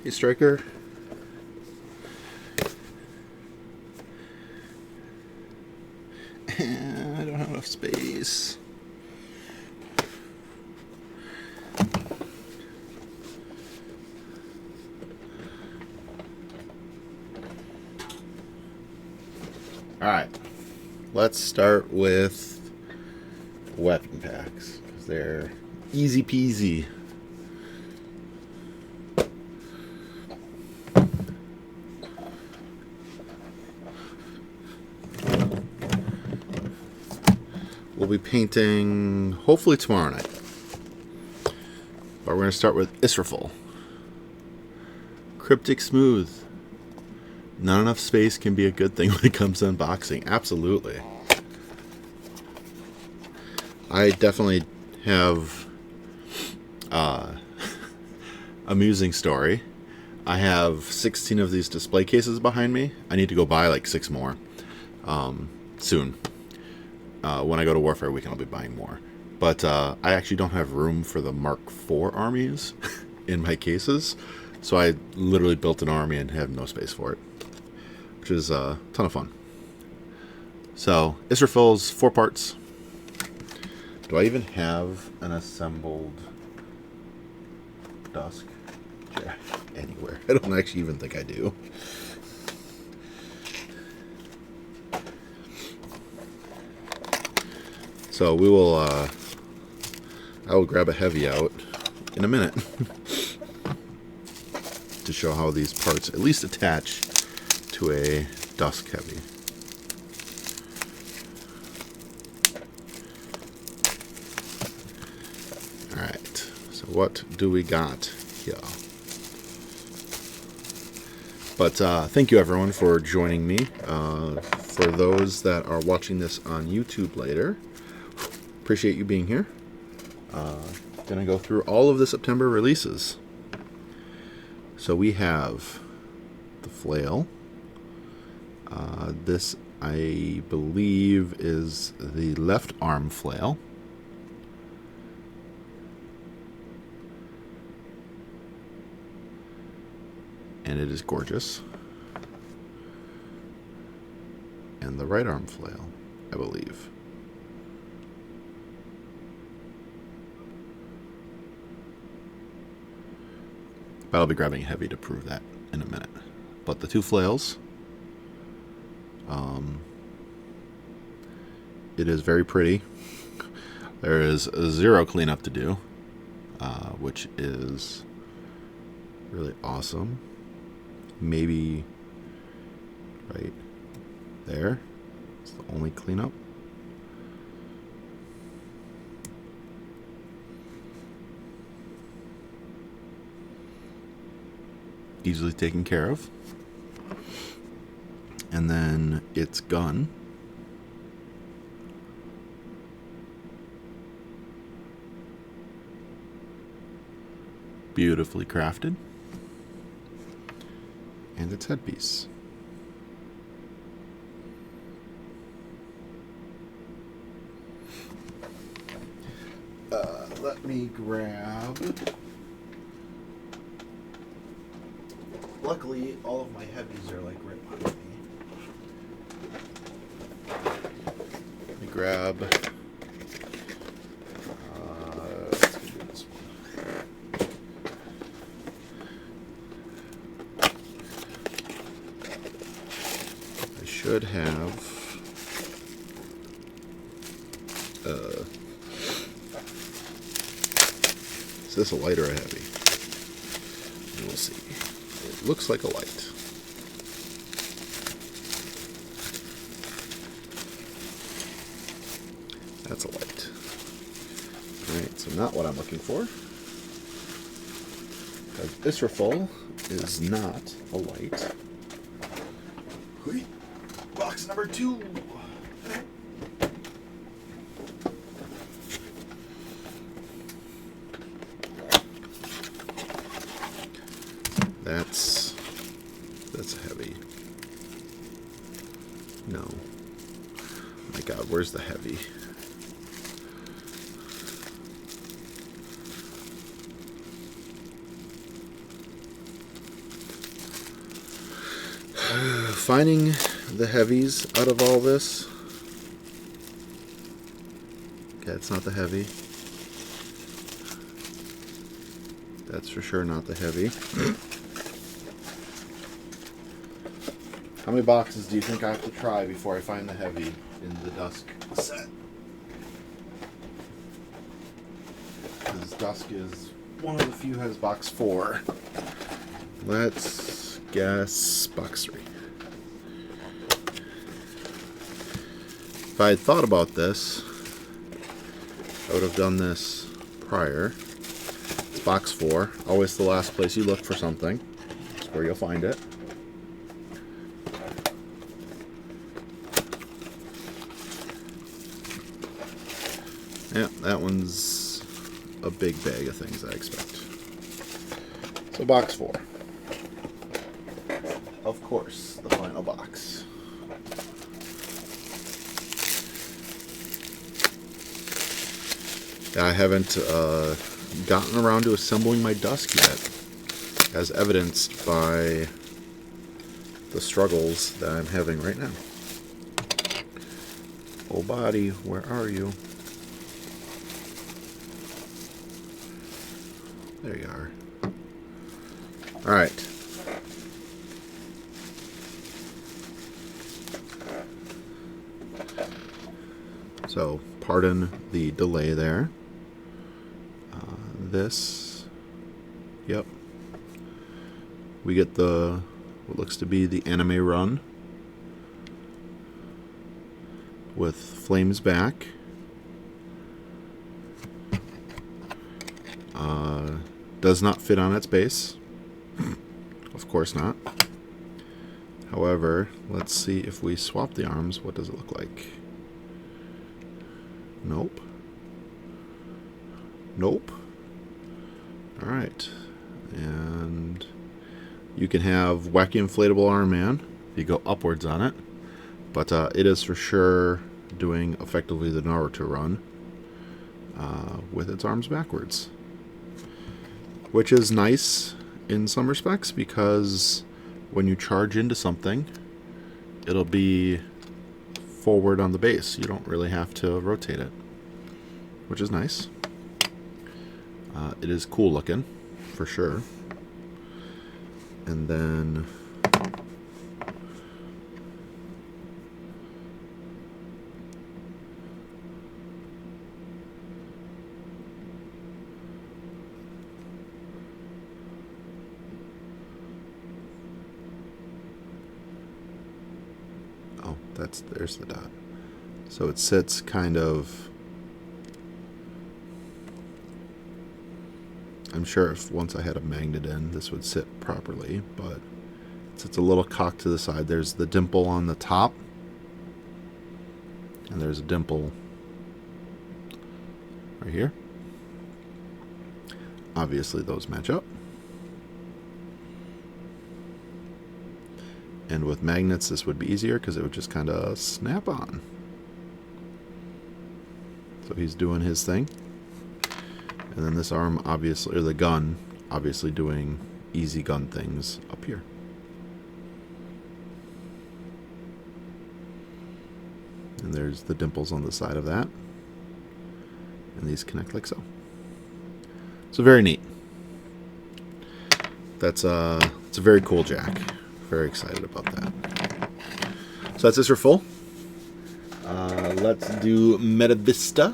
Hey, Striker. I don't have enough space. Alright, let's start with weapon packs, because they're easy peasy. We'll be painting hopefully tomorrow night. But we're going to start with Israfil. Cryptic Smooth. Not enough space can be a good thing when it comes to unboxing. Absolutely. I definitely have amusing story. I have 16 of these display cases behind me. I need to go buy like 6 more soon. When I go to Warfare Weekend, I'll be buying more. But I actually don't have room for the Mark IV armies in my cases. So I literally built an army and have no space for it, which is a ton of fun. So Israfil's 4 parts. Do I even have an assembled Dusk Jack anywhere? I don't actually even think I do. So we will, I will grab a heavy out in a minute to show how these parts at least attach to a Dusk heavy. Alright, so what do we got here? But thank you everyone for joining me. For those that are watching this on YouTube later, appreciate you being here. Gonna go through all of the September releases. So we have the flail. This, I believe, is the left arm flail. And it is gorgeous. And the right arm flail, I believe. But I'll be grabbing heavy to prove that in a minute. But the 2 flails, it is very pretty. There is 0 cleanup to do, which is really awesome. Maybe right there. It's the only cleanup. Easily taken care of. And then its gun. Beautifully crafted. And its headpiece. Let me grab... Luckily, all of my heavies are like right behind me. Let me grab... let's do this one. I should have... is this a light or a heavy? We'll see. It looks like a light. That's a light. Alright, so not what I'm looking for. Because Israfil is not a light. Box number 2. That's heavy. No. My God, where's the heavy? Finding the heavies out of all this. Okay, it's not the heavy. That's for sure not the heavy. How many boxes do you think I have to try before I find the heavy in the Dusk set? Because Dusk is one of the few has box 4. Let's guess box 3. If I had thought about this, I would have done this prior. It's box 4. Always the last place you look for something. It's where you'll find it. Yeah, that one's a big bag of things I expect. So box 4. Of course, the final box. I haven't gotten around to assembling my Dusk yet, as evidenced by the struggles that I'm having right now. Oh body, where are you? There you are. Alright. So, pardon the delay there. This, yep. We get the, what looks to be the anime run with Flames back. Does not fit on its base. Of course not. However, let's see if we swap the arms, what does it look like? Nope. Nope. Alright. And you can have Wacky Inflatable Arm Man if you go upwards on it. But it is for sure doing effectively the Naruto run with its arms backwards. Which is nice in some respects because when you charge into something, it'll be forward on the base. You don't really have to rotate it, which is nice. It is cool looking, for sure. And then there's the dot. So it sits kind of, I'm sure if once I had a magnet in, this would sit properly, but it sits a little cocked to the side. There's the dimple on the top, and there's a dimple right here. Obviously those match up. And with magnets, this would be easier because it would just kind of snap on. So he's doing his thing. And then this arm, obviously, or the gun, obviously doing easy gun things up here. And there's the dimples on the side of that. And these connect like so. So very neat. It's a very cool jack. Very excited about that. So that's this for full. Let's do Metavista.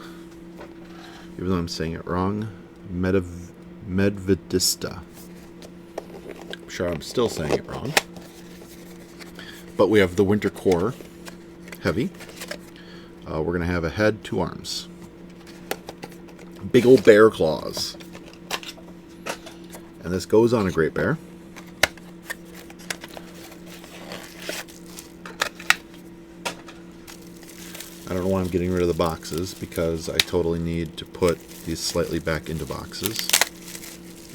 Even though I'm saying it wrong. Medvedista. I'm sure I'm still saying it wrong. But we have the Winter Core Heavy. We're going to have a head, 2 arms. Big old bear claws. And this goes on a Great Bear. I don't know why I'm getting rid of the boxes, because I totally need to put these slightly back into boxes.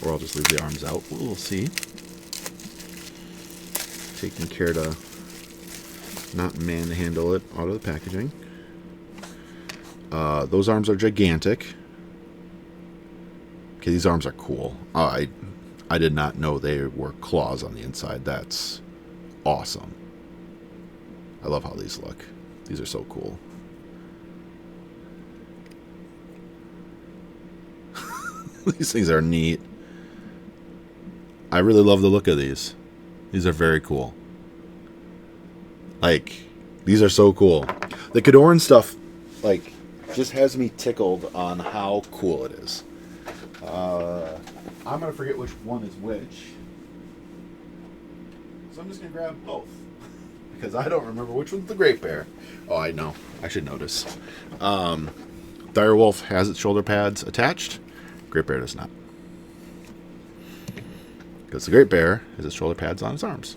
Or I'll just leave the arms out. We'll see. Taking care to not manhandle it out of the packaging. Those arms are gigantic. Okay, these arms are cool. I did not know they were claws on the inside. That's awesome. I love how these look. These are so cool. These things are neat. I really love the look of these. These are very cool. Like, these are so cool. The Cadoran stuff, like, just has me tickled on how cool it is. I'm going to forget which one is which. So I'm just going to grab both. Because I don't remember which one's the Great Bear. Oh, I know. I should notice. Direwolf has its shoulder pads attached. Great Bear does not. Because the Great Bear has its shoulder pads on its arms.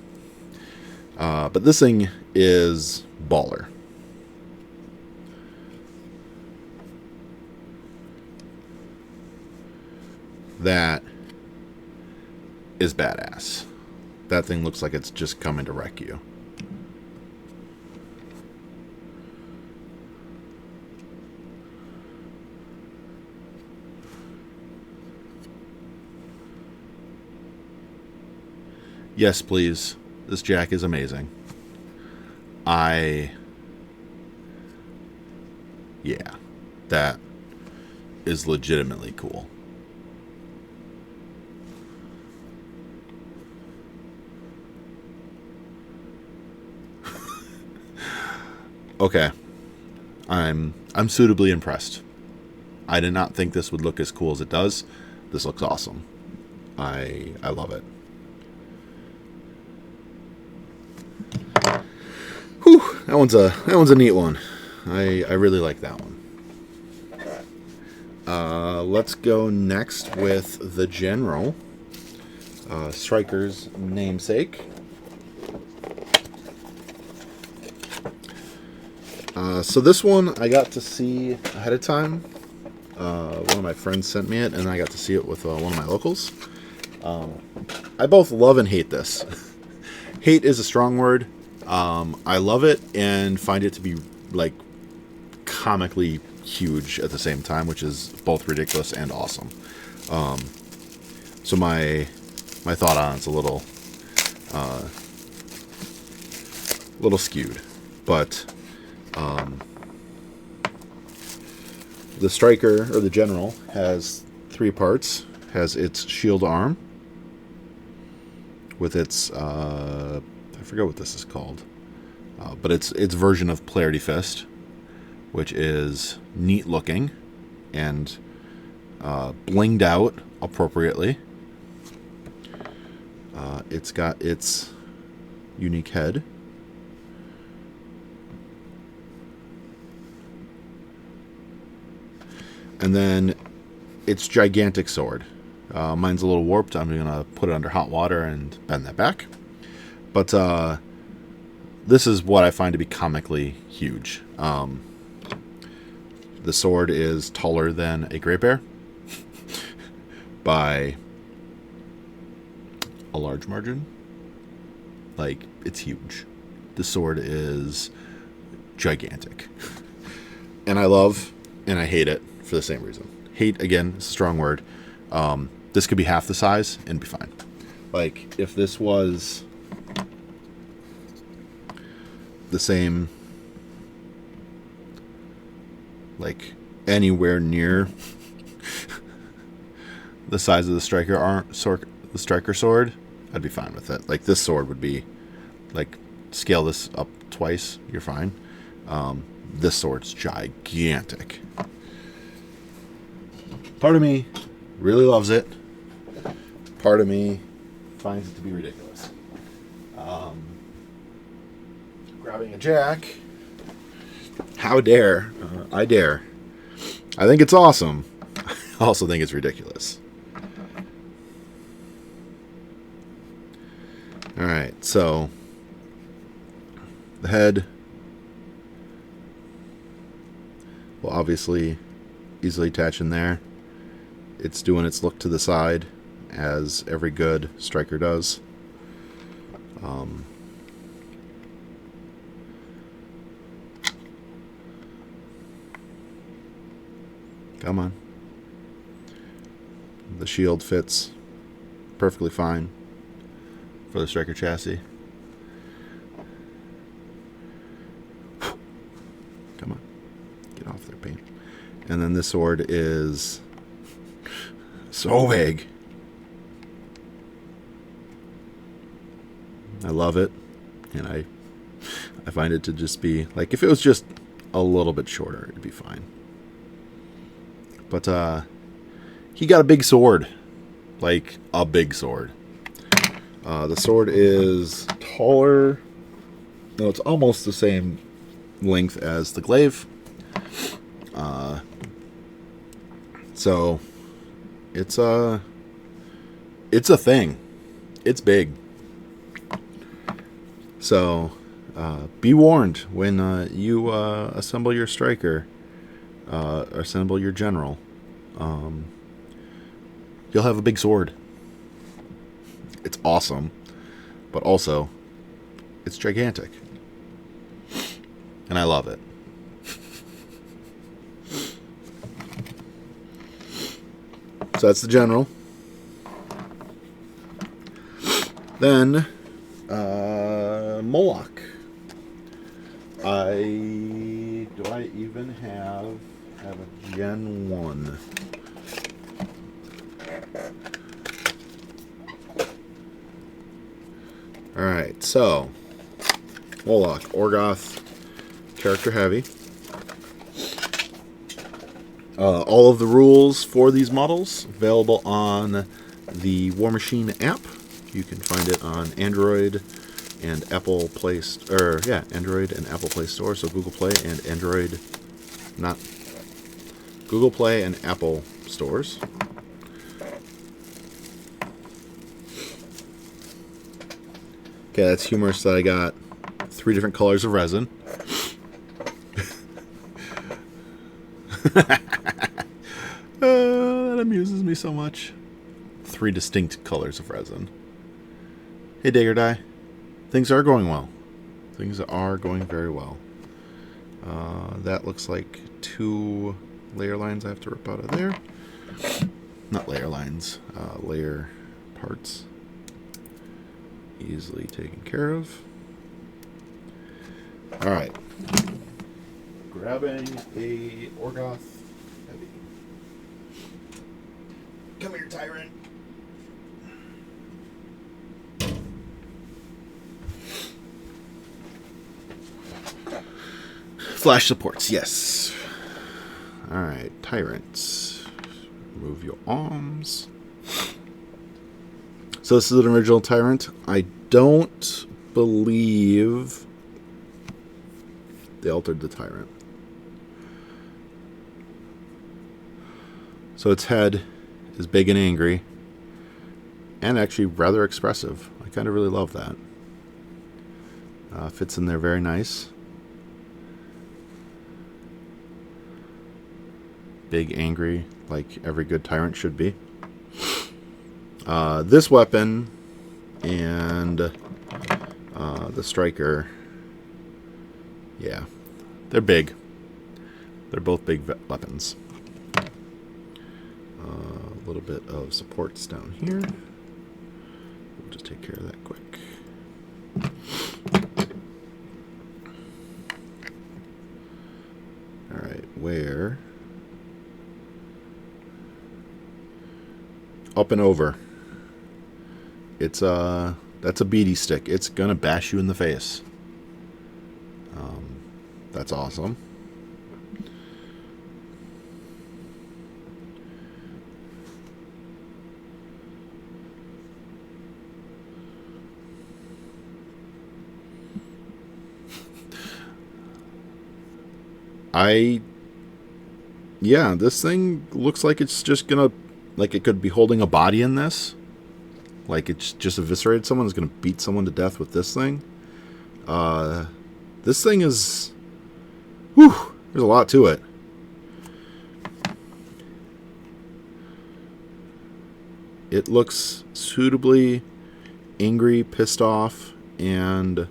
But this thing is baller. That is badass. That thing looks like it's just coming to wreck you. Yes, please. This jack is amazing. Yeah, that is legitimately cool. Okay. I'm suitably impressed. I did not think this would look as cool as it does. This looks awesome. I love it. Whew, that one's a neat one. I really like that one. Let's go next with the General, Striker's namesake. So this one I got to see ahead of time. One of my friends sent me it, and I got to see it with one of my locals. I both love and hate this. Hate is a strong word. I love it and find it to be like comically huge at the same time, which is both ridiculous and awesome. So my thought on it's a little skewed, but the Striker, or the General, has 3 parts. Has its shield arm with its I forget what this is called, but it's version of Polarity Fist, which is neat looking and blinged out appropriately. It's got its unique head. And then its gigantic sword. Mine's a little warped. I'm going to put it under hot water and bend that back. But this is what I find to be comically huge. The sword is taller than a Great Bear by a large margin. Like, it's huge. The sword is gigantic. And I love and I hate it for the same reason. Hate, again, is a strong word. This could be half the size and be fine. Like, if this was the same, like, anywhere near the size of the striker sword, I'd be fine with it. Like, this sword would be, like, scale this up twice, you're fine. This sword's gigantic. Part of me really loves it. Part of me finds it to be ridiculous. Grabbing a jack. How dare. I dare. I think it's awesome. I also think it's ridiculous. Alright, so the head will obviously easily attach in there. It's doing its look to the side, as every good striker does. Come on. The shield fits perfectly fine for the striker chassis. And then this sword is so big. I love it. And I find it to just be, like, if it was just a little bit shorter, it'd be fine. But he got a big sword. Like, a big sword. The sword is taller. No, it's almost the same length as the glaive. So it's a thing. It's big. So be warned when you assemble your striker, assemble your general. You'll have a big sword. It's awesome, but also it's gigantic, and I love it. So that's the general. Then Moloch. Do I even have a Gen 1? Alright, so Moloch, Orgoth, character heavy. All of the rules for these models available on the War Machine app. You can find it on Android and Apple Play, Android and Apple Play Store. So Google Play and Android, not Google Play and Apple stores. Okay, that's humorous that I got 3 different colors of resin. That amuses me so much. 3 distinct colors of resin. Hey, Digger Die. Things are going well. Things are going very well. That looks like 2 layer lines I have to rip out of there. Not layer lines, layer parts. Easily taken care of. Alright. Grabbing a Orgoth Heavy. Come here, Tyrant. Flash supports, yes. Alright, Tyrants. Remove your arms. So this is an original Tyrant. I don't believe they altered the Tyrant. So its head is big and angry, and actually rather expressive. I kind of really love that. Fits in there very nice. Big, angry, like every good Tyrant should be. This weapon and the Striker, yeah, they're big. They're both big weapons. A little bit of supports down here. We'll just take care of that quick. Alright, where? Up and over. It's that's a BD stick. It's gonna bash you in the face. That's awesome. Yeah, this thing looks like it's just gonna, like it could be holding a body in this. Like it's just eviscerated someone, is gonna beat someone to death with this thing. This thing is, whew, there's a lot to it. It looks suitably angry, pissed off, and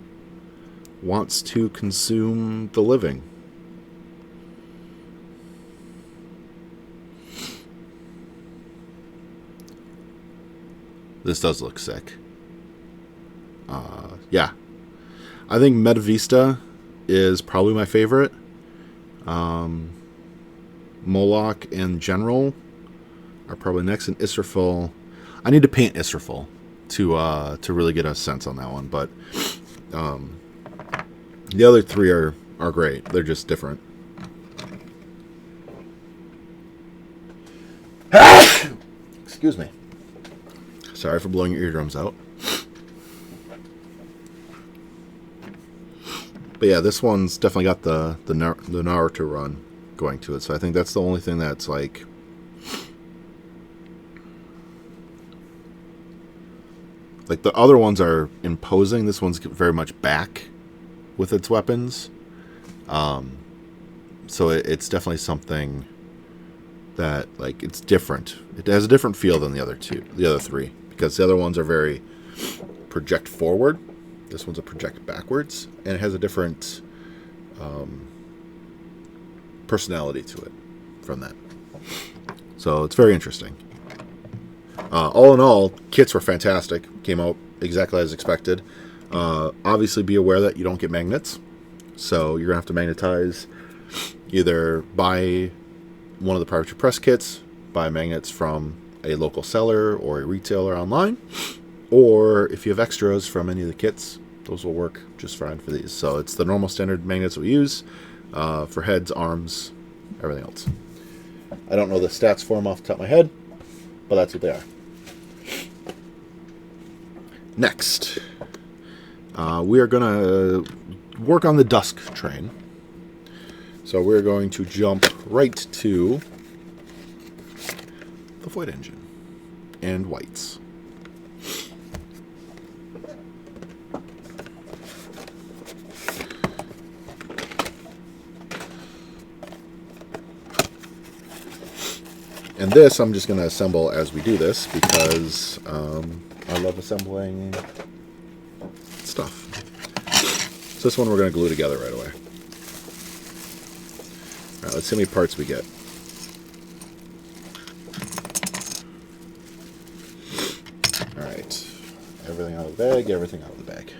wants to consume the living. This does look sick. Yeah. I think Meta Vista is probably my favorite. Moloch and General are probably next, and Israfil. I need to paint Israfil to really get a sense on that one, but the other three are great. They're just different. Excuse me. Sorry for blowing your eardrums out. But yeah, this one's definitely got the Naruto run going to it. So I think that's the only thing that's like the other ones are imposing. This one's very much back with its weapons. So it's definitely something that like it's different. It has a different feel than the other three, because the other ones are very project forward. This one's a project backwards, and it has a different personality to it from that. So it's very interesting. All in all, kits were fantastic. Came out exactly as expected. Obviously, be aware that you don't get magnets, so you're gonna have to magnetize. Either buy one of the Privateer Press kits, buy magnets from a local seller or a retailer online, or if you have extras from any of the kits, those will work just fine for these. So it's the normal standard magnets we use for heads, arms, everything else. I don't know the stats for them off the top of my head, but that's what they are. Next, we are going to work on the Dusk train. So we're going to jump right to the Void Engine and whites. And this I'm just going to assemble as we do this, because I love assembling stuff. So this one we're going to glue together right away. Alright, let's see how many parts we get. Alright, everything out of the bag, everything out of the bag.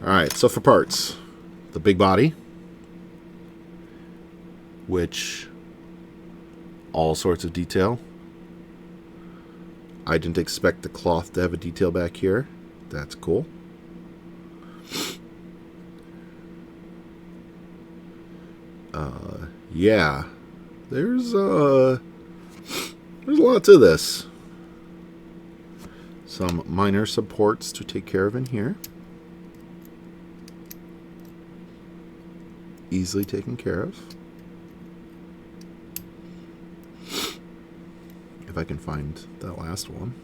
Alright, so for parts, the big body, which all sorts of detail. I didn't expect the cloth to have a detail back here. That's cool. Yeah, there's a lot to this. Some minor supports to take care of in here. Easily taken care of. If I can find that last one.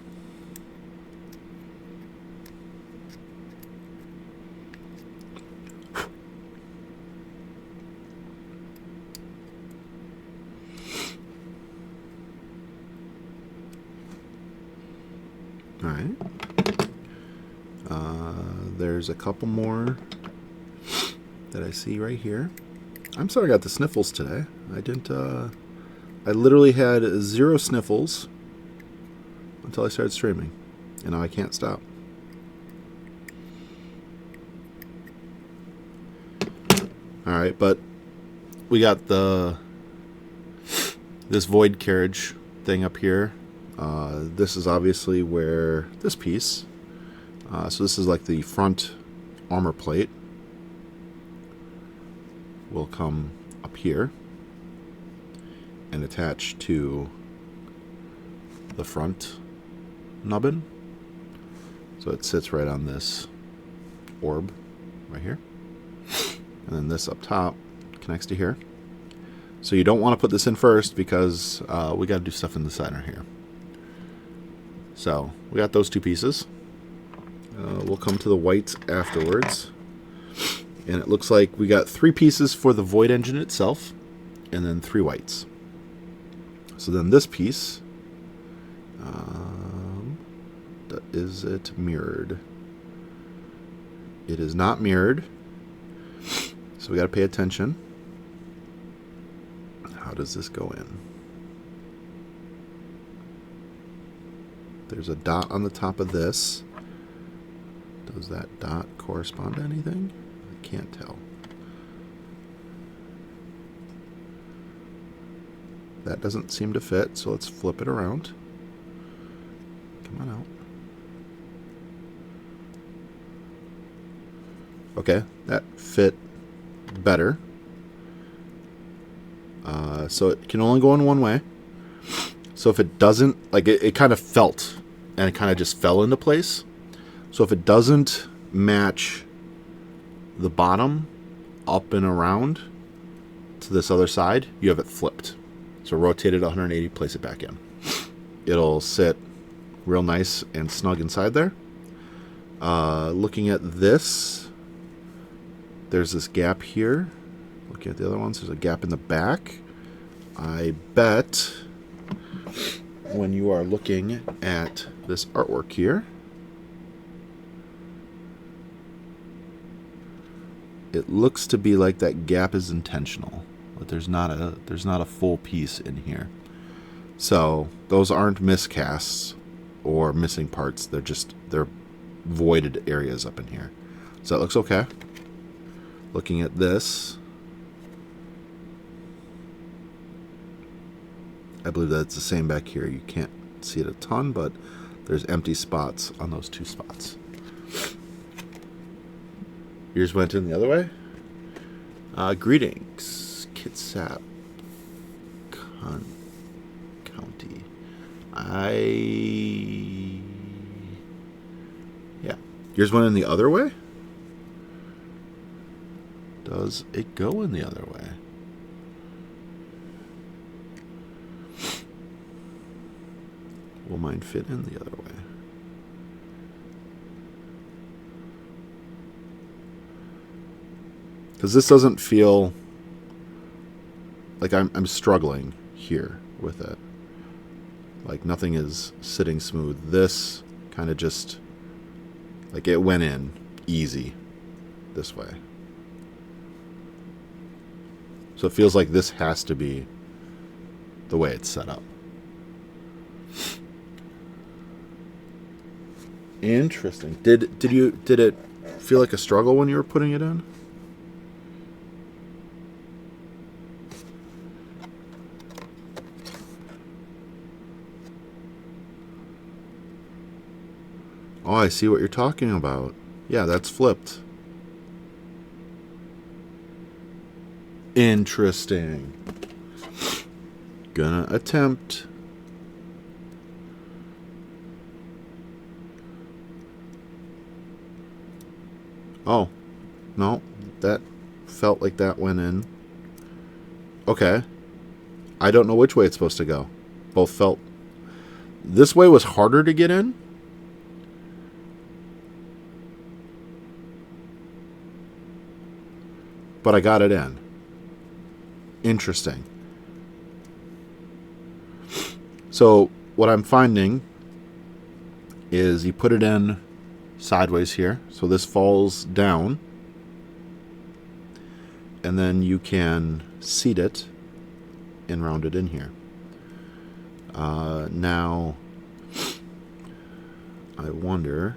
Alright. There's a couple more that I see right here. I'm sorry I got the sniffles today. I literally had 0 sniffles until I started streaming, and now I can't stop. Alright, but we got this void carriage thing up here. This is obviously where this piece, so this is like the front armor plate, will come up here and attach to the front nubbin. So it sits right on this orb right here. And then this up top connects to here. So you don't want to put this in first, because we got to do stuff in the center here. So we got those 2 pieces. We'll come to the whites afterwards. And it looks like we got 3 pieces for the Void Engine itself, and then 3 whites. So then this piece, is it mirrored? It is not mirrored. So we got to pay attention. How does this go in? There's a dot on the top of this. Does that dot correspond to anything? I can't tell. that doesn't seem to fit, so let's flip it around. Come on out. Okay, that fit better. So it can only go in one way. So if it doesn't, like it kind of felt, and it kind of just fell into place. So if it doesn't match the bottom up and around to this other side, you have it flipped. So rotate it 180, place it back in. It'll sit real nice and snug inside there. Looking at this, there's this gap here. Looking at the other ones, there's a gap in the back. I bet when you are looking at this artwork here, it looks to be like that gap is intentional, but there's not a full piece in here. So those aren't miscasts or missing parts. They're voided areas up in here. So that looks okay. Looking at this, I believe that's the same back here. You can't see it a ton, but there's empty spots on those two spots. Yours went in the other way. Greetings, Kitsap County. Yeah. Yours went in the other way? Does it go in the other way? Will mine fit in the other way? Because this doesn't feel like I'm struggling here with it. Like nothing is sitting smooth. This kind of just, like it went in easy this way. So it feels like this has to be the way it's set up. Interesting. Did it feel like a struggle when you were putting it in? Oh, I see what you're talking about. Yeah, that's flipped. Interesting. Gonna attempt. Oh, no, that felt like that went in. Okay. I don't know which way it's supposed to go. Both felt. This way was harder to get in. But I got it in. Interesting. So what I'm finding is you put it in sideways here. So this falls down. And then you can seat it and round it in here. Now, I wonder...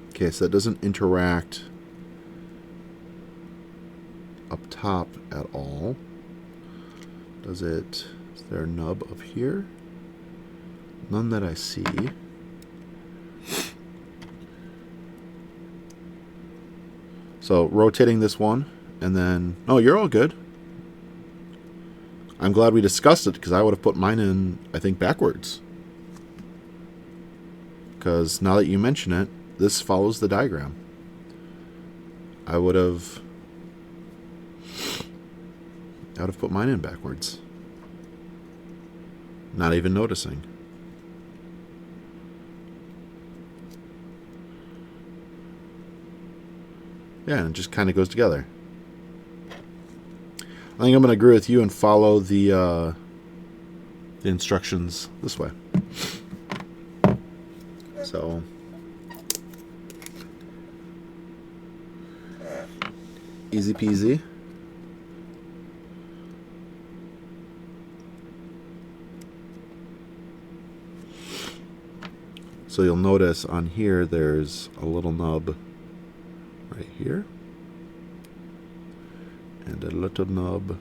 Okay, so that doesn't interact up top at all. Does it? Is there a nub up here? None that I see. So rotating this one, and then... Oh, you're all good. I'm glad we discussed it, because I would have put mine in, I think, backwards. Because now that you mention it, this follows the diagram. I would have put mine in backwards. Not even noticing. Yeah, and it just kind of goes together. I think I'm going to agree with you and follow the instructions this way. So... easy peasy. So you'll notice on here there's a little nub right here. and a little nub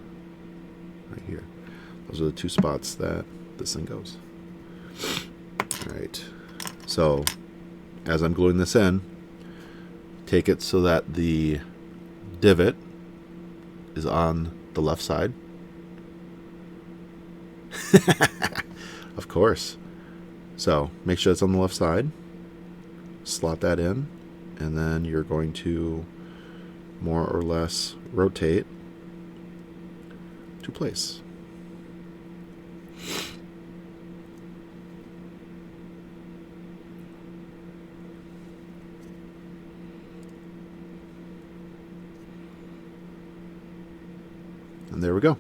right here. Those are the two spots that this thing goes. Alright, so as I'm gluing this in, take it so that the divot is on the left side. Of course. So make sure it's on the left side. Slot that in, and then you're going to more or less rotate to place. And there we go.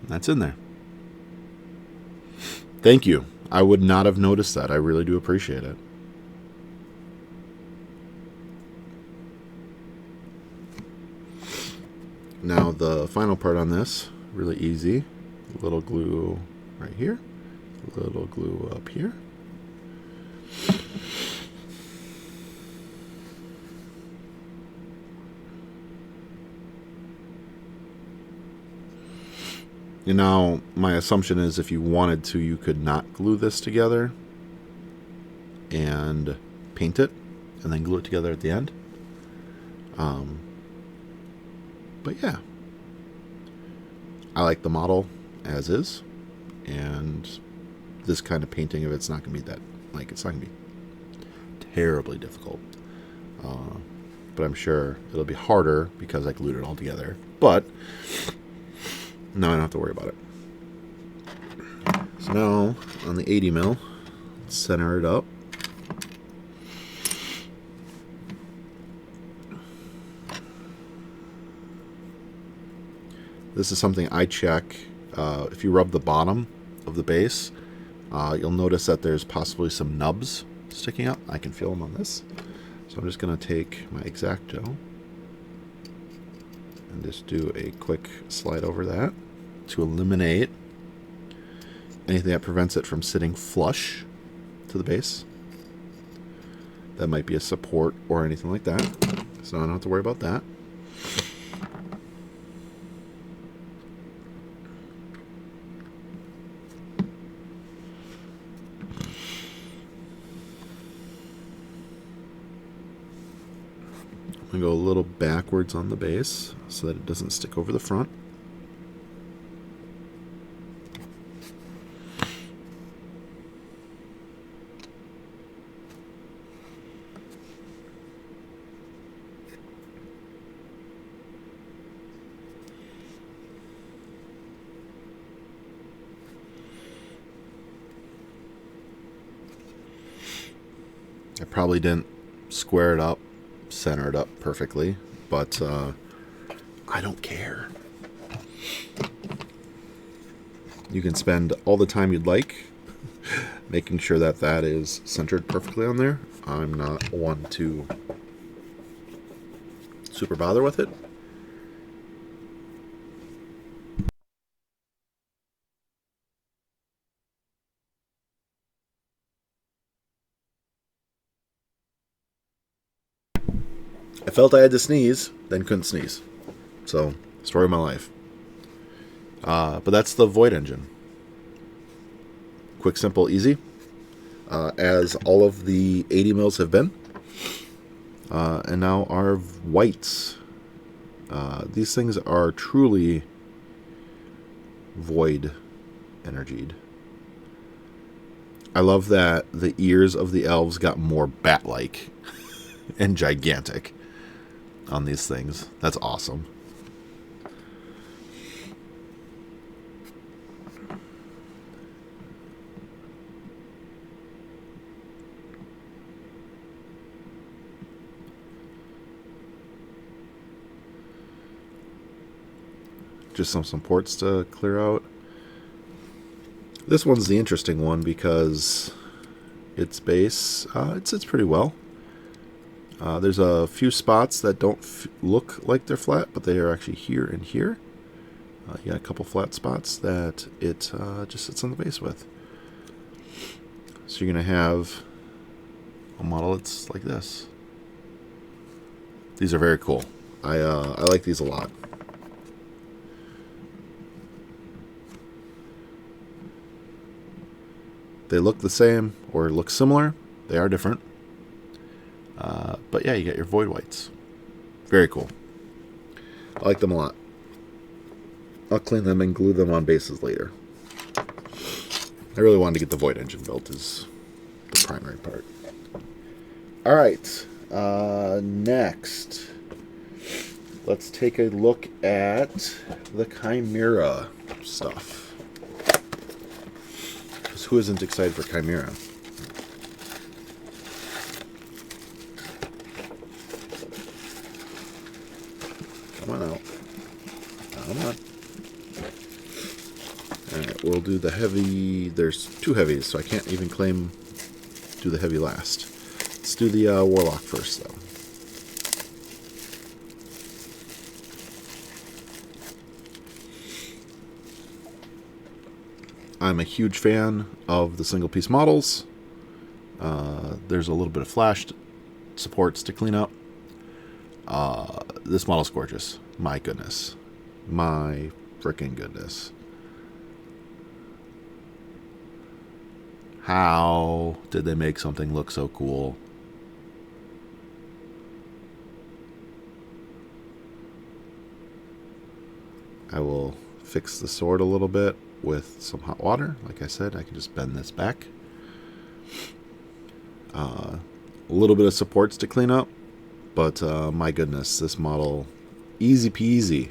That's in there. Thank you. I would not have noticed that. I really do appreciate it. Now the final part on this, really easy. A little glue right here. A little glue up here. And now, my assumption is if you wanted to, you could not glue this together and paint it and then glue it together at the end. But yeah, I like the model as is, and this kind of painting of it's not going to be that, like, it's not going to be terribly difficult. But I'm sure it'll be harder because I glued it all together. But now I don't have to worry about it. So now on the 80 mil, center it up. This is something I check. If you rub the bottom of the base, you'll notice that there's possibly some nubs sticking up. I can feel them on this. So I'm just going to take my X-Acto and just do a quick slide over that to eliminate anything that prevents it from sitting flush to the base. That might be a support or anything like that. So I don't have to worry about that. I'm going to go a little backwards on the base so that it doesn't stick over the front. I probably didn't square it up, center it up perfectly, but I don't care. You can spend all the time you'd like making sure that that is centered perfectly on there. I'm not one to super bother with it. I felt I had to sneeze, then couldn't sneeze. So, story of my life. But that's the Void engine. Quick, simple, easy. As all of the 80 mils have been. And now our whites. These things are truly void energied. I love that the ears of the elves got more bat-like and gigantic on these things. That's awesome. Just some supports to clear out. This one's the interesting one because its base, it sits pretty well. There's a few spots that don't look like they're flat, but they are actually here and here. You got a couple flat spots that it just sits on the base with. So you're going to have a model that's like this. These are very cool. I like these a lot. They look the same or look similar. They are different. But yeah, you get your void whites. Very cool. I like them a lot. I'll clean them and glue them on bases later. I really wanted to get the void engine built is the primary part. Alright, next, let's take a look at the Chimera stuff. Because who isn't excited for Chimera? Come on out. Come on. Alright, we'll do the heavy. There's two heavies, so I can't even claim do the heavy last. Let's do the Warlock first, though. I'm a huge fan of the single-piece models. There's a little bit of flash supports to clean up. This model's gorgeous. My goodness. My freaking goodness. How did they make something look so cool? I will fix the sword a little bit with some hot water. Like I said, I can just bend this back. A little bit of supports to clean up, but my goodness, this model, easy peasy.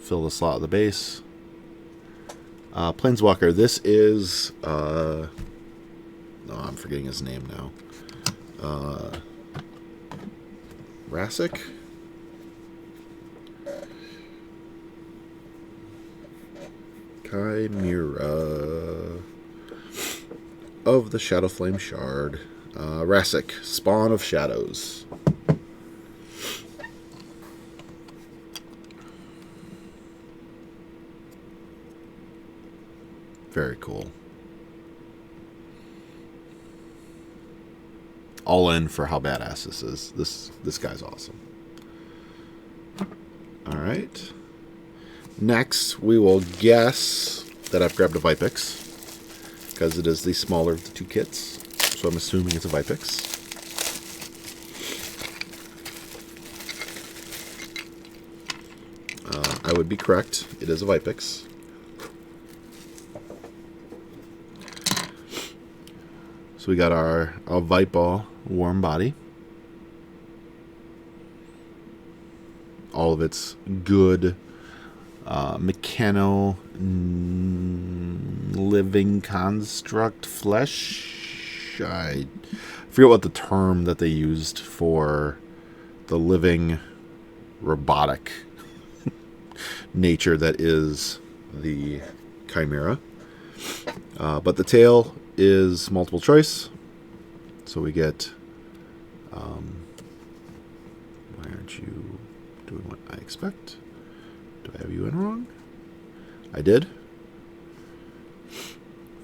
Fill the slot of the base. Planeswalker, this is no, I'm forgetting his name now. Rassic? Chimera of the Shadowflame Shard. Rassic, Spawn of Shadows. Very cool. All in for how badass this is. This guy's awesome. All right. Next, we will guess that I've grabbed a Vipix because it is the smaller of the two kits. So I'm assuming it's a Vipix. I would be correct. It is a Vipix. So we got our Vipal warm body. All of its good mechano living construct flesh. I forget what the term that they used for the living robotic nature that is the Chimera. But the tail is multiple choice. So we get why aren't you doing what I expect? Do I have you in wrong? I did.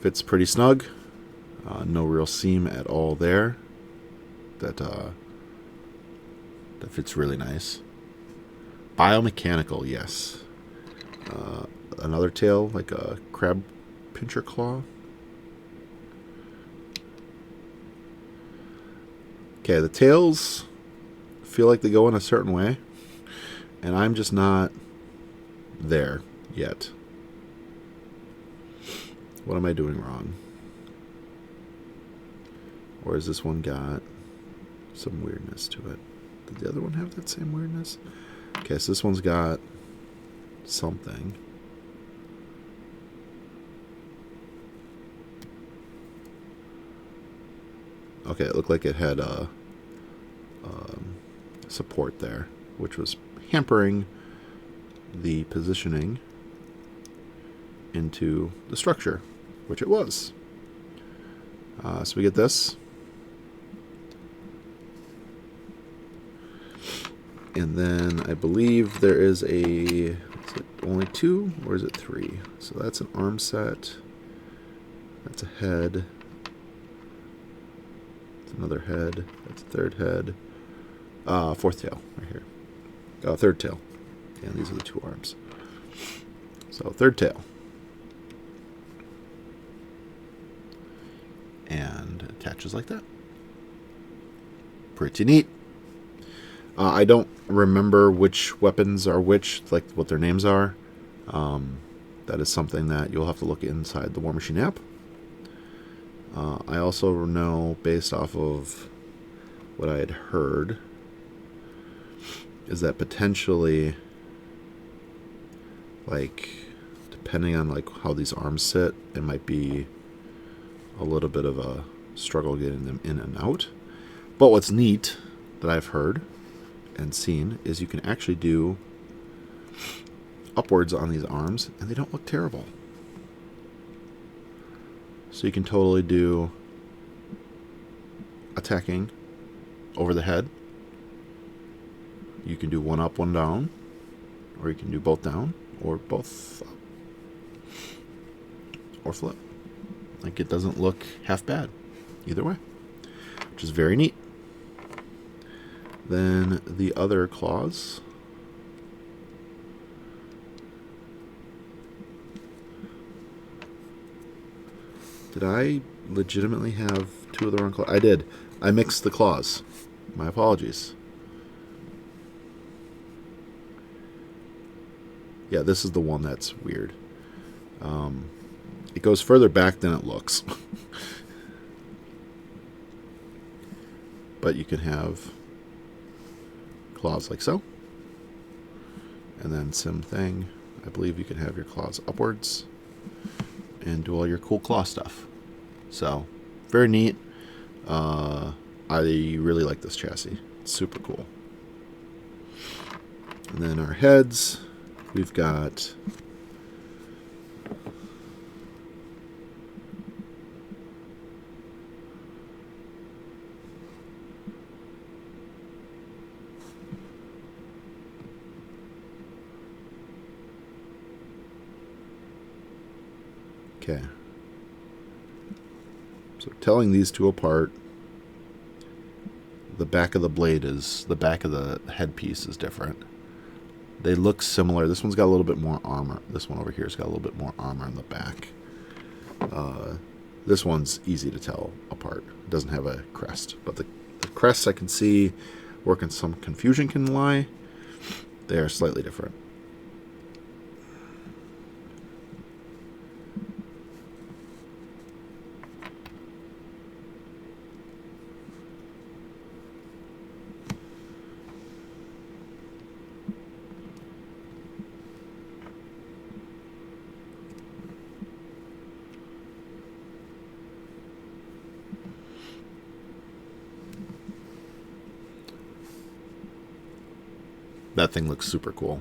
Fits pretty snug. No real seam at all there. That fits really nice. Biomechanical, yes. Another tail, like a crab pincher claw. Okay, the tails feel like they go in a certain way, and I'm just not there yet. What am I doing wrong? Or has this one got some weirdness to it? Did the other one have that same weirdness? Okay, so this one's got something. Okay, it looked like it had support there, which was hampering the positioning into the structure, which it was. So we get this. And then I believe there is is it only two or is it three? So that's an arm set. That's a head. another head. That's a third head. Fourth tail right here. Third tail. And these are the two arms. So third tail. And attaches like that. Pretty neat. I don't remember which weapons are which, like what their names are. That is something that you'll have to look inside the War Machine app. I also know, based off of what I had heard, is that potentially, like, depending on like how these arms sit, it might be a little bit of a struggle getting them in and out. But what's neat that I've heard and seen is you can actually do upwards on these arms, and they don't look terrible. So you can totally do attacking over the head. You can do one up, one down, or you can do both down, or both up, or flip. Like, it doesn't look half bad either way, which is very neat. Then the other claws. Did I legitimately have two of the wrong claws? I did. I mixed the claws. My apologies. Yeah, this is the one that's weird. It goes further back than it looks. But you can have claws like so. And then same thing. I believe you can have your claws upwards and do all your cool claw stuff. So, very neat. I really like this chassis. It's super cool. And then our heads, we've got okay. So telling these two apart, the back of the blade is, the back of the headpiece is different. They look similar. This one's got a little bit more armor. This one over here has got a little bit more armor on the back. This one's easy to tell apart. It doesn't have a crest. But the crests I can see where some confusion can lie. They are slightly different. That thing looks super cool.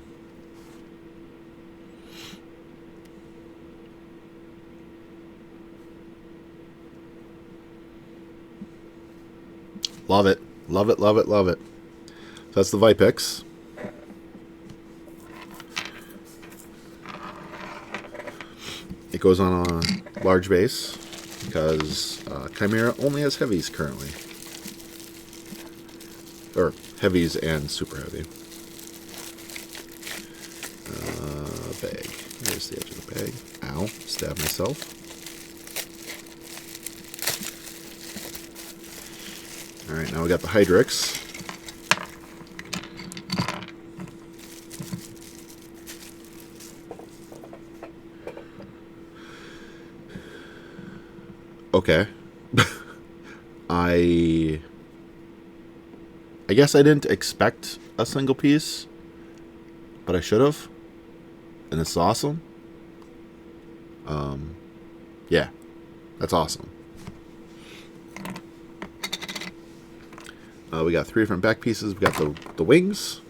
Love it. Love it, love it, love it. So that's the Vipix. It goes on a large base because Chimera only has heavies currently. Or heavies and super heavy. Bag. There's the edge of the bag. Ow. Stabbed myself. Alright, now we got the Hydrix. Okay. I guess I didn't expect a single piece, but I should have. And it's awesome. Yeah, that's awesome. We got 3 different back pieces. We got the wings.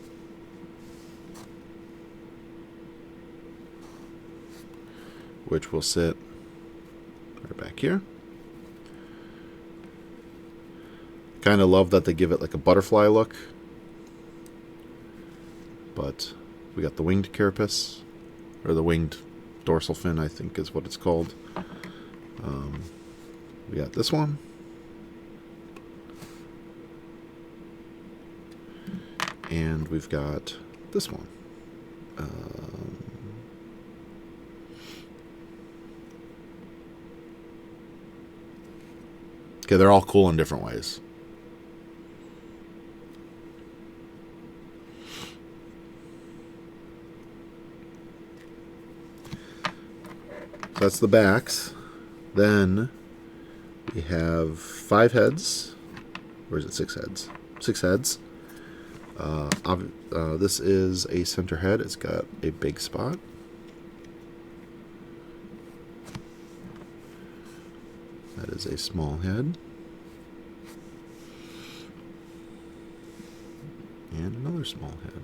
Which will sit right back here. Kind of love that they give it like a butterfly look. But we got the winged carapace. Or the winged dorsal fin, I think is what it's called. We got this one. And we've got this one. Okay, they're all cool in different ways. So that's the backs. Then we have 5 heads. Or is it 6 heads? 6 heads. This is a center head. It's got a big spot. That is a small head. And another small head.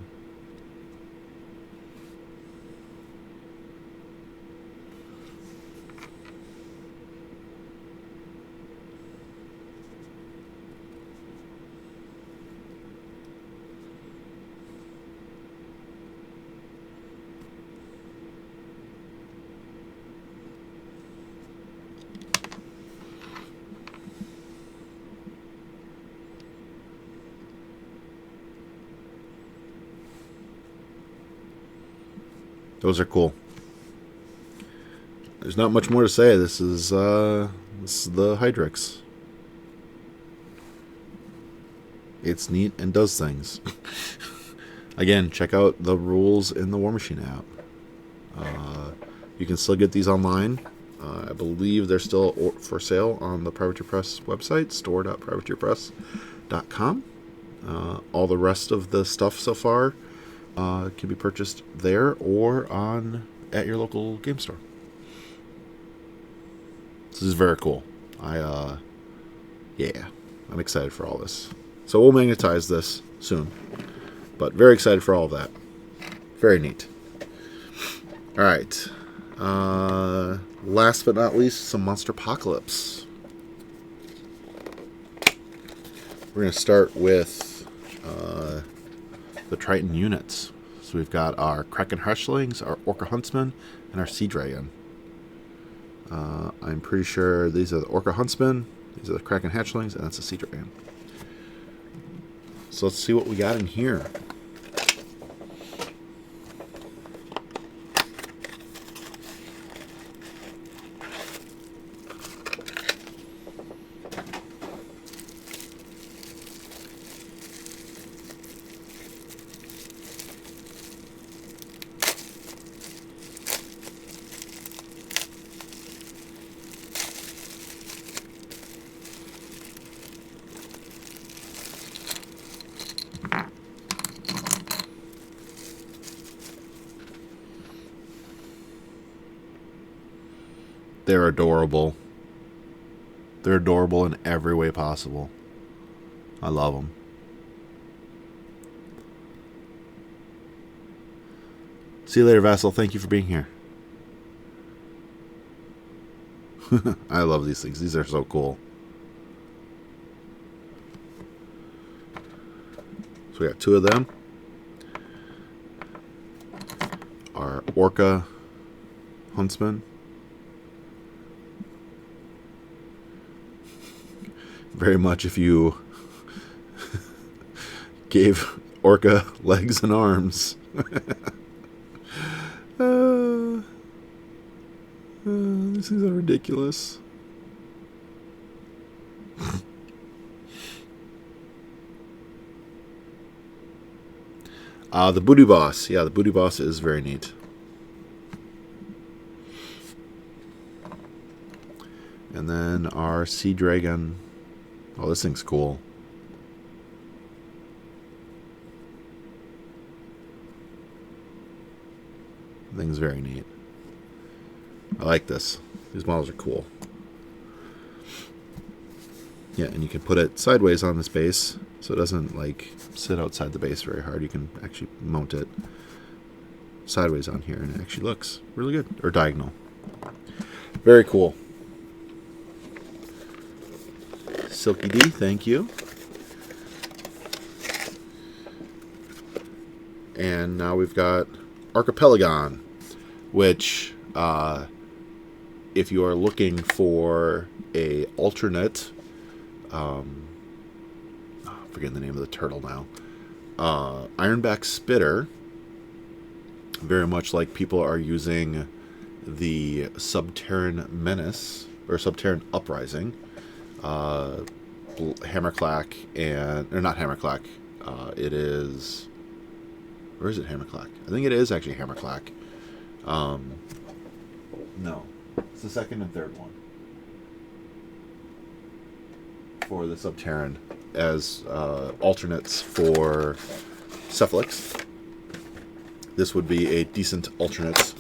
Those are cool. There's not much more to say. This is the Hydrix. It's neat and does things. Again, check out the rules in the War Machine app. You can still get these online. I believe they're still for sale on the Privateer Press website, store.privateerpress.com. All the rest of the stuff so far can be purchased there or at your local game store. This is very cool. I'm excited for all this. So we'll magnetize this soon, but very excited for all of that. Very neat. All right. Last but not least, some Monster Apocalypse. We're going to start with the Triton units. So we've got our Kraken Hatchlings, our Orca Huntsman, and our Sea Dragon. I'm pretty sure these are the Orca Huntsman, these are the Kraken Hatchlings, and that's the Sea Dragon. So let's see what we got in here. They're adorable. They're adorable in every way possible. I love them. See you later, Vassal. Thank you for being here. I love these things. These are so cool. So we got 2 of them. Our Orca Huntsman. Very much if you gave Orca legs and arms. These things are ridiculous. The Booty Boss. Yeah, the Booty Boss is very neat. And then our Sea Dragon. Oh, this thing's cool. The thing's very neat. I like this. These models are cool. Yeah, and you can put it sideways on this base, so it doesn't like sit outside the base very hard. You can actually mount it sideways on here, and it actually looks really good. Or diagonal. Very cool. Silky D, thank you. And now we've got Archipelagon, which, if you are looking for a alternate, I'm forgetting the name of the turtle now, Ironback Spitter, very much like people are using the Subterran Menace, or Subterran Uprising, Hammerclack, or not Hammerclack, it is, or is it Hammerclack? I think it is actually Hammerclack. No, it's the second and third one for the Subterran as alternates for Cephalix. This would be a decent alternate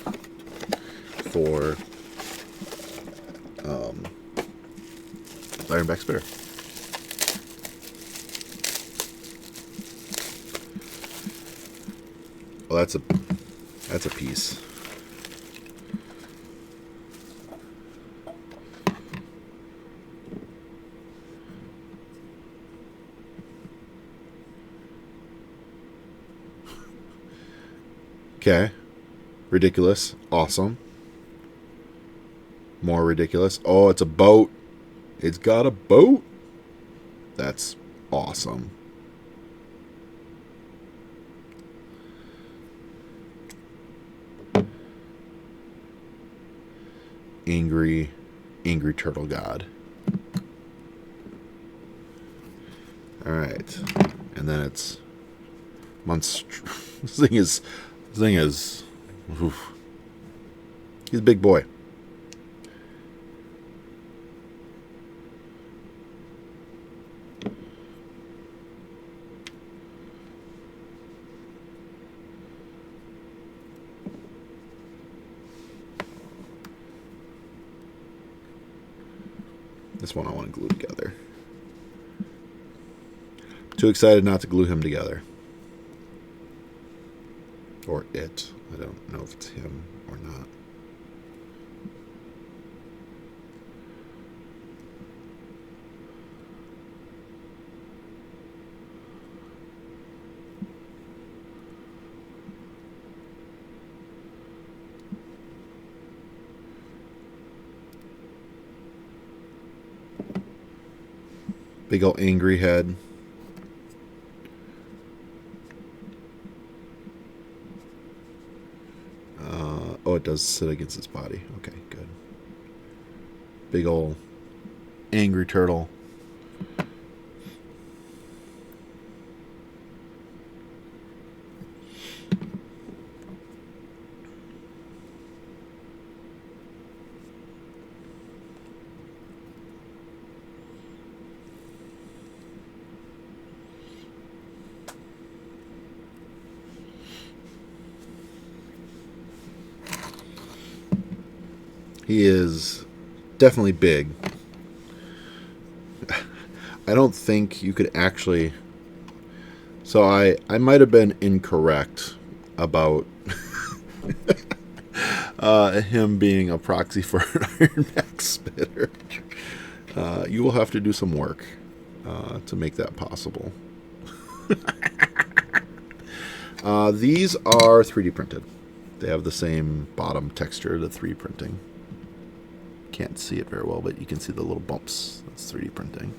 for Ironback Spitter. Well, that's a piece. Okay. Ridiculous. Awesome. More ridiculous. Oh, it's a boat. It's got a boat. That's awesome. Angry turtle god. Alright. And then it's This thing is oof. He's a big boy. This one I want to glue together. Too excited not to glue him together. Or it. I don't know if it's him or not. Big ol' angry head. Oh, it does sit against its body. Okay, good. Big ol' angry turtle. He is definitely big. I don't think you could actually... So I might have been incorrect about him being a proxy for an Ironback Spitter. You will have to do some work to make that possible. These are 3D printed. They have the same bottom texture, the 3D printing. Can't see it very well, but you can see the little bumps. That's 3D printing.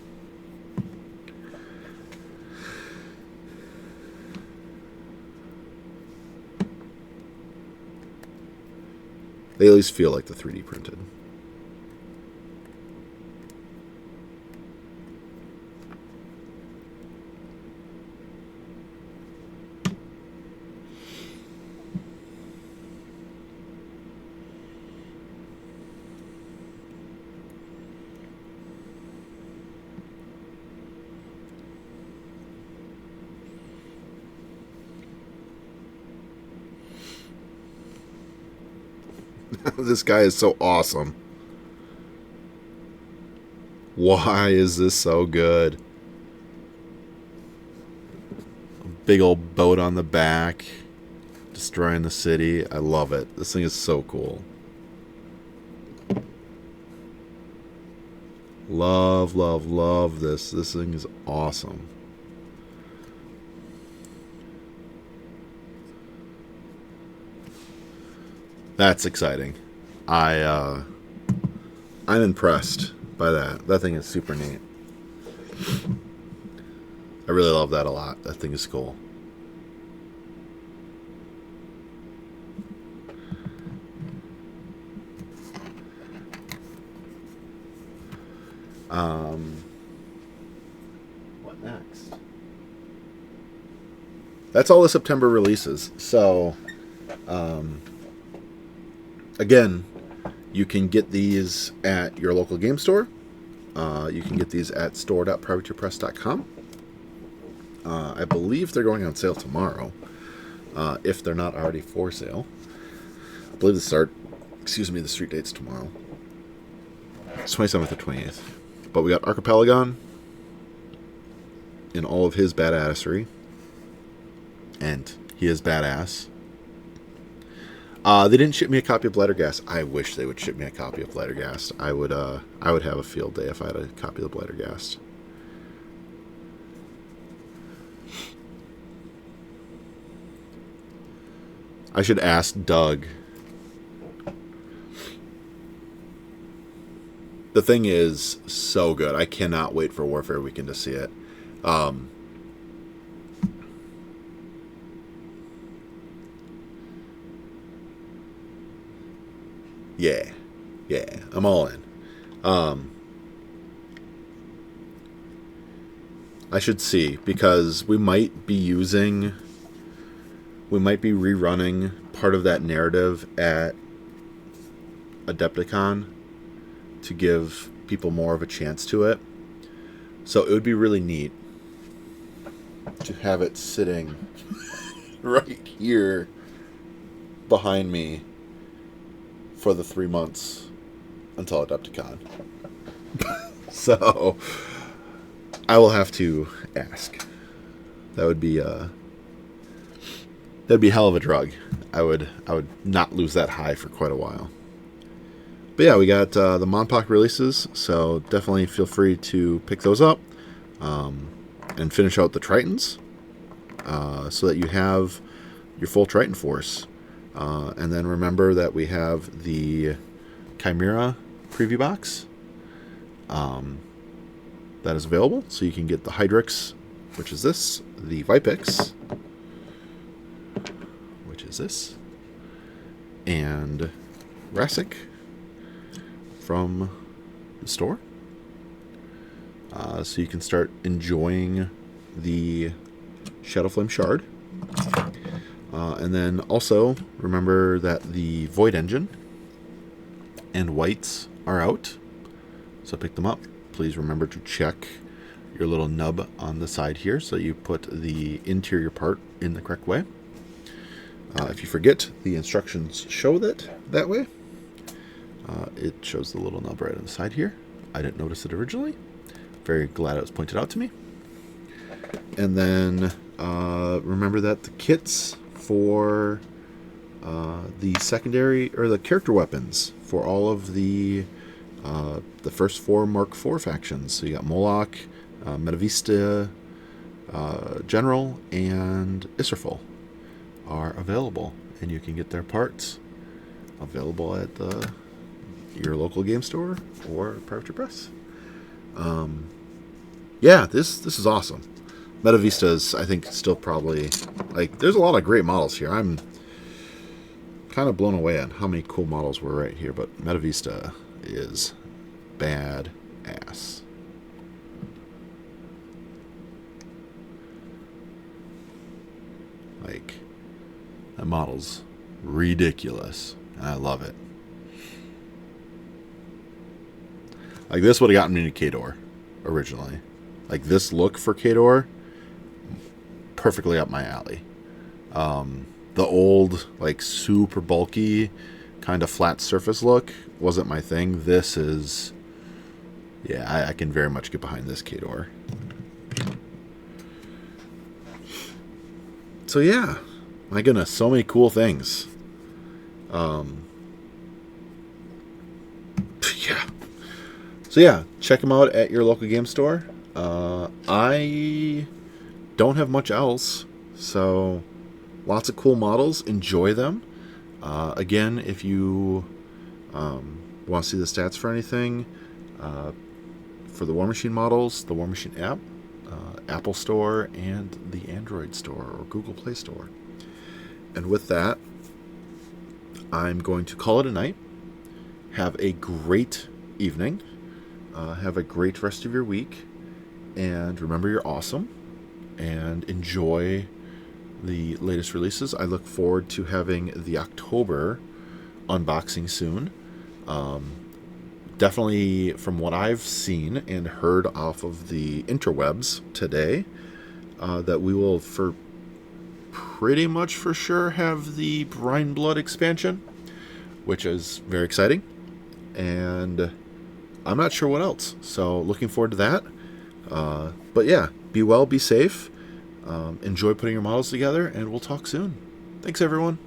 They at least feel like the 3D printed. This guy is so awesome. Why is this so good? A big old boat on the back, destroying the city. I love it. This thing is so cool. Love, love, love this. This thing is awesome. That's exciting. I'm impressed by that. That thing is super neat. I really love that a lot. That thing is cool. What next? That's all the September releases. So, again, you can get these at your local game store. You can get these at store.privateerpress.com. I believe they're going on sale tomorrow, if they're not already for sale. I believe the street date's tomorrow. It's 27th to 28th. But we got Archipelagon in all of his badassery. And he is badass. They didn't ship me a copy of Bladdergast. I wish they would ship me a copy of Bladdergast. I would have a field day if I had a copy of the Bladdergast. I should ask Doug. The thing is so good. I cannot wait for Warfare Weekend to see it. Yeah, I'm all in. I should see, because we might be rerunning part of that narrative at Adepticon to give people more of a chance to it. So it would be really neat to have it sitting right here behind me for the 3 months until Adepticon. So I will have to ask. That'd be a hell of a drug. I would not lose that high for quite a while. But yeah, we got the Monpok releases, so definitely feel free to pick those up and finish out the Tritons so that you have your full Triton force. And then remember that we have the Chimera preview box that is available, so you can get the Hydrix, which is this, the Vipix, which is this, and Rassic from the store. So you can start enjoying the Shadowflame Shard. And then also remember that the Void Engine and Whites are out, so pick them up. Please remember to check your little nub on the side here so you put the interior part in the correct way. If you forget, the instructions show that way. It shows the little nub right on the side here. I didn't notice it originally. Very glad it was pointed out to me. And then remember that the kits for the secondary or the character weapons for all of the first 4 Mark IV factions. So you got Moloch, Metavista, General, and Israfel are available, and you can get their parts available at your local game store or Privateer Press. Yeah, this is awesome. Metavista is, I think, still probably, like, there's a lot of great models here. I'm kind of blown away on how many cool models were right here, but Metavista is bad ass. Like, that model's ridiculous, and I love it. Like, this would have gotten me to Khador originally. Like, this look for Khador, perfectly up my alley. The old, like, super bulky, kind of flat surface look wasn't my thing. This is, yeah, I can very much get behind this Khador. So yeah, my goodness, so many cool things. Yeah. So yeah, check them out at your local game store. I don't have much else, so lots of cool models. Enjoy them. Again, if you want to see the stats for anything, for the War Machine models, the War Machine app, Apple Store, and the Android Store or Google Play Store. And with that, I'm going to call it a night. Have a great evening. Have a great rest of your week. And remember, you're awesome. And enjoy the latest releases. I look forward to having the October unboxing soon. Definitely, from what I've seen and heard off of the interwebs today, that we will pretty much for sure have the Brine Blood expansion, which is very exciting. And I'm not sure what else. So looking forward to that. But yeah, be well, be safe. Enjoy putting your models together, and we'll talk soon. Thanks, everyone.